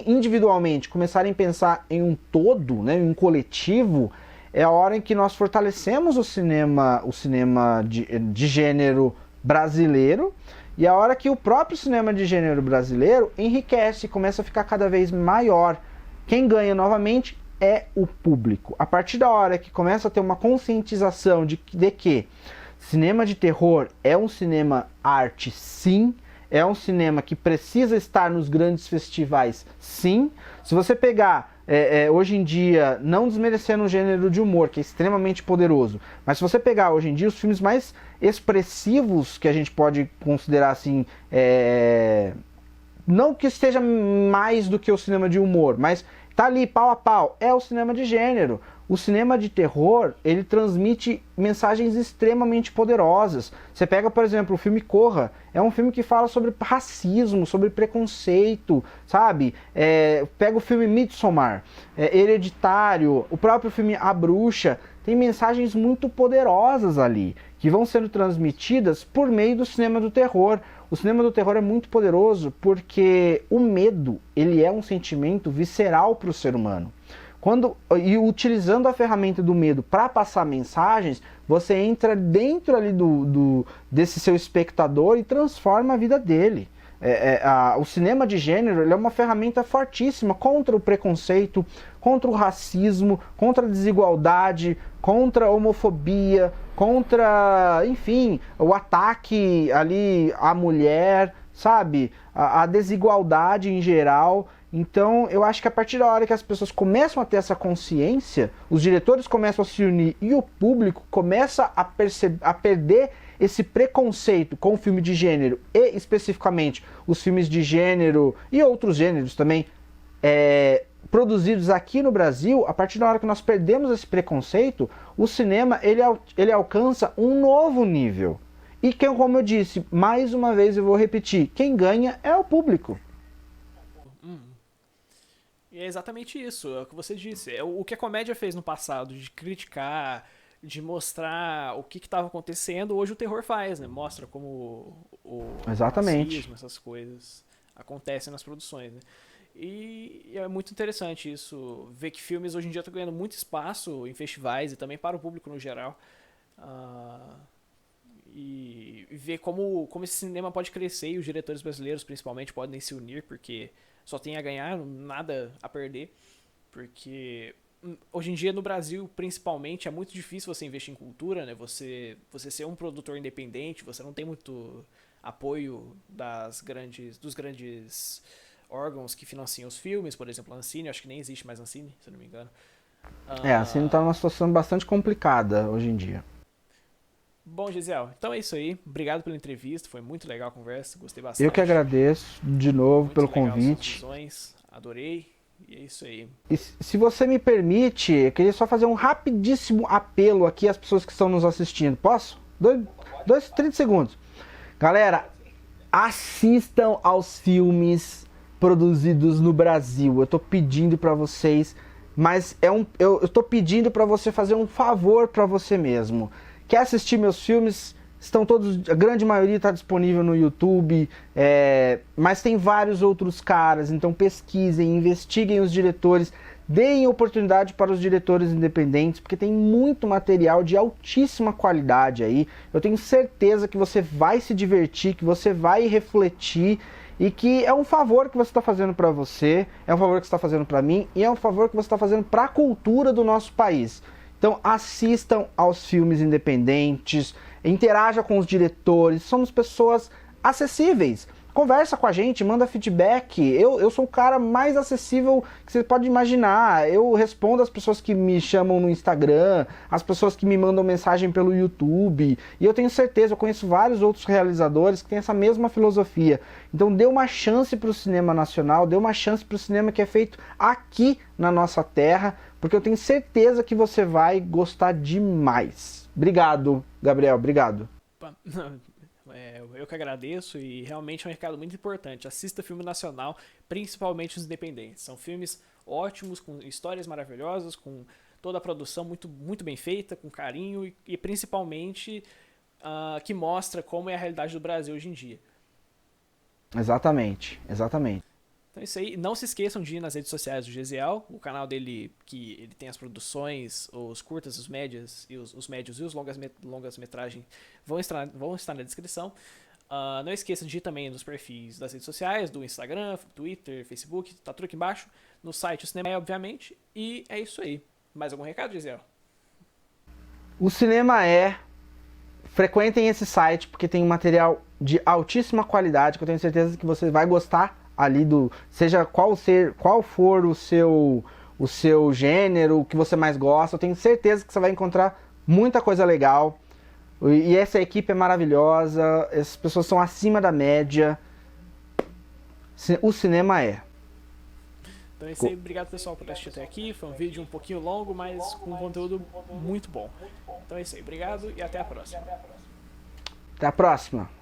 individualmente, começarem a pensar em um todo, né, em um coletivo, é a hora em que nós fortalecemos o cinema de gênero brasileiro, e a hora que o próprio cinema de gênero brasileiro enriquece e começa a ficar cada vez maior. Quem ganha novamente é o público. A partir da hora que começa a ter uma conscientização de que cinema de terror é um cinema arte, sim, é um cinema que precisa estar nos grandes festivais, sim. Se você pegar, hoje em dia, não desmerecendo o gênero de humor, que é extremamente poderoso, mas se você pegar hoje em dia os filmes mais expressivos que a gente pode considerar assim, não que seja mais do que o cinema de humor, mas tá ali pau a pau, é o cinema de gênero. O cinema de terror, ele transmite mensagens extremamente poderosas. Você pega, por exemplo, o filme Corra. É um filme que fala sobre racismo, sobre preconceito, sabe? Pega o filme Midsommar, Hereditário, o próprio filme A Bruxa. Tem mensagens muito poderosas ali, que vão sendo transmitidas por meio do cinema do terror. O cinema do terror é muito poderoso porque o medo, ele é um sentimento visceral para o ser humano. E utilizando a ferramenta do medo para passar mensagens, você entra dentro ali desse seu espectador e transforma a vida dele. O cinema de gênero ele é uma ferramenta fortíssima contra o preconceito, contra o racismo, contra a desigualdade, contra a homofobia, contra, enfim, o ataque ali à mulher, sabe? A desigualdade em geral. Então, eu acho que a partir da hora que as pessoas começam a ter essa consciência, os diretores começam a se unir e o público começa a perder esse preconceito com o filme de gênero e, especificamente, os filmes de gênero e outros gêneros também produzidos aqui no Brasil, a partir da hora que nós perdemos esse preconceito, o cinema ele alcança um novo nível. E que, como eu disse, mais uma vez eu vou repetir, quem ganha é o público. E é exatamente isso, é o que você disse. É o que a comédia fez no passado, de criticar, de mostrar o que estava acontecendo, hoje o terror faz, né? Mostra como o Exatamente. racismo, essas coisas acontecem nas produções, né? E é muito interessante isso, ver que filmes hoje em dia estão ganhando muito espaço em festivais e também para o público no geral. Ah, e ver como esse cinema pode crescer e os diretores brasileiros principalmente podem se unir, porque só tem a ganhar, nada a perder. Porque hoje em dia no Brasil, principalmente, é muito difícil você investir em cultura, né? Você ser um produtor independente, você não tem muito apoio dos grandes órgãos que financiam os filmes, por exemplo, a Ancine, acho que nem existe mais Ancine, se eu não me engano. Assim tá numa situação bastante complicada hoje em dia. Bom, Gisele, então é isso aí. Obrigado pela entrevista, foi muito legal a conversa, gostei bastante. Eu que agradeço de novo Muito pelo legal convite. suas visões, adorei. E é isso aí. E se você me permite, eu queria só fazer um rapidíssimo apelo aqui às pessoas que estão nos assistindo. Posso? 30 segundos. Galera, assistam aos filmes produzidos no Brasil. Eu tô pedindo pra vocês, mas eu tô pedindo pra você fazer um favor pra você mesmo. Quer assistir meus filmes? Estão todos, a grande maioria está disponível no YouTube, mas tem vários outros caras, então pesquisem, investiguem os diretores, deem oportunidade para os diretores independentes, porque tem muito material de altíssima qualidade aí. Eu tenho certeza que você vai se divertir, que você vai refletir e que é um favor que você está fazendo para você, é um favor que você está fazendo para mim e é um favor que você está fazendo para a cultura do nosso país. Então assistam aos filmes independentes, interaja com os diretores, somos pessoas acessíveis. Conversa com a gente, manda feedback. Eu sou o cara mais acessível que você pode imaginar. Eu respondo as pessoas que me chamam no Instagram, as pessoas que me mandam mensagem pelo YouTube. E eu tenho certeza, eu conheço vários outros realizadores que têm essa mesma filosofia. Então dê uma chance para o cinema nacional, dê uma chance para o cinema que é feito aqui na nossa terra, porque eu tenho certeza que você vai gostar demais. Obrigado, Gabriel, obrigado. Eu que agradeço e realmente é um recado muito importante. Assista filme nacional, principalmente os independentes. São filmes ótimos, com histórias maravilhosas, com toda a produção muito, muito bem feita, com carinho e principalmente que mostra como é a realidade do Brasil hoje em dia. Exatamente, exatamente. Então é isso aí. Não se esqueçam de ir nas redes sociais do Gesiel, o canal dele, que ele tem as produções, os curtas, os médios e os longas metragens vão estar na descrição. Não esqueçam de ir também nos perfis das redes sociais, do Instagram, Twitter, Facebook, tá tudo aqui embaixo. No site o Cinema é, obviamente. E é isso aí. Mais algum recado, Gesiel? O Cinema é... Frequentem esse site porque tem um material de altíssima qualidade que eu tenho certeza que você vai gostar ali seja qual for o seu gênero, o que você mais gosta. Eu tenho certeza que você vai encontrar muita coisa legal. E essa equipe é maravilhosa, essas pessoas são acima da média. O cinema é. Então é isso aí, obrigado pessoal por assistir até aqui. Foi um vídeo um pouquinho longo, mas com conteúdo muito bom. Então é isso aí, obrigado e até a próxima. Até a próxima.